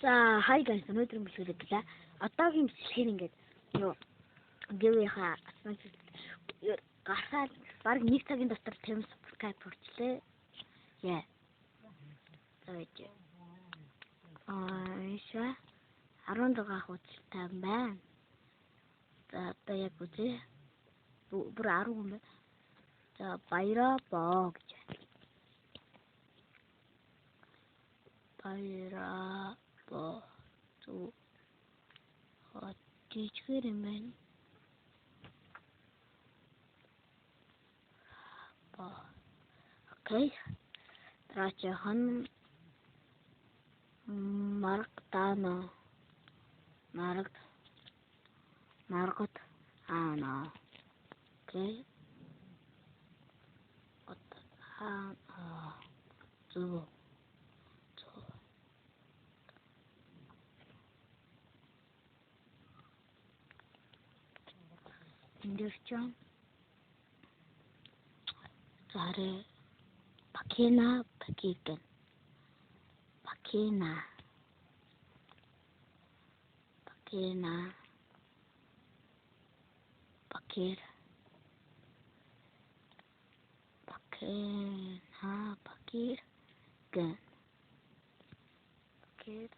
За хай guys, өнөөдөр бэлгэлээ гэлээ. Одоогийн бичлэгээр ингээд юу гэрийнхаа гарахад баг 1 цагийн дотор 50 subscribe хүрчлээ. Яа. Тэгэж. Иша 16 хуудастай байна. За одоо яг үзье. Бүр 10 хүн байна. За баяраа боо гэж. Баяраа боо. Ту хатчихэр юм байна. Окей. Трачахан маргатана. Маргат ана. Окей. Зу. Индирчан. Заре Пакена Пакикен. Пакена. Пакер. Пакена Пакир Ген. Пакер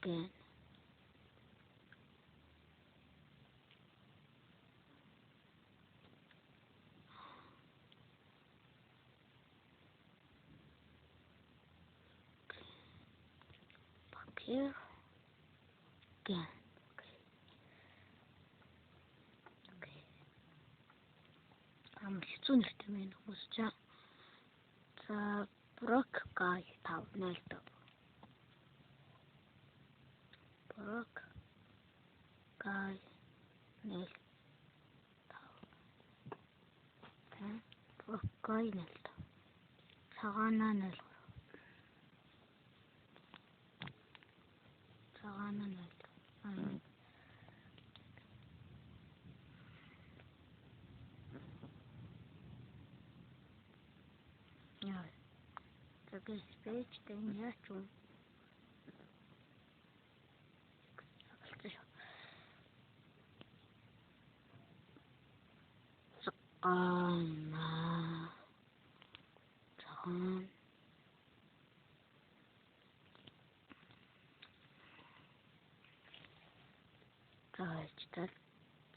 Ген. Пакер Ген. Хэцүү нэртэй байна хүмүүс чаа. За Брок гай 5-0. Брок гай 0. Брок гай 0. Цагаана 0. Цагаана 0. Яа. Такой спеч ты не чу.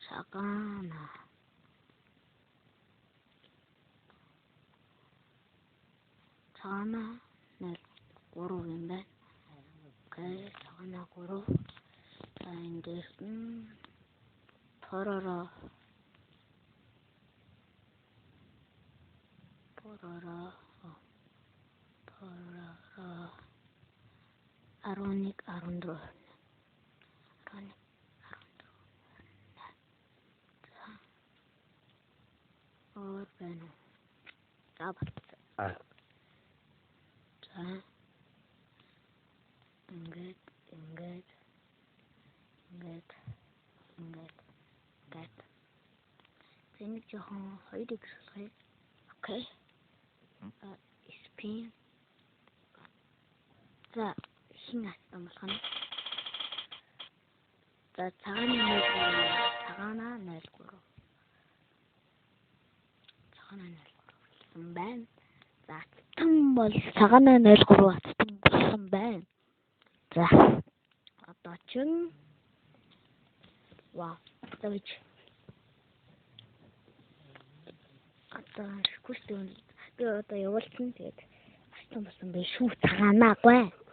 Цагаана. Цагаана 0 3 юм байна. Окей, цагаана 3. За эндээс Порора 11 14. Or байна. За бат. За. Ингээд. Тэнийг жоохон хоёрыг шалгая. Окей. Спин. За, хин асан болох нь. За, цагаана 0. Гэсэн байна. За, аттан бол цагаана 03 аттан болсон байна. За, одоо чин вау, тэгэж. Одоо шүхтэй би одоо явуулсан тэгээд астан болсон байх шүү цагаанаагүй.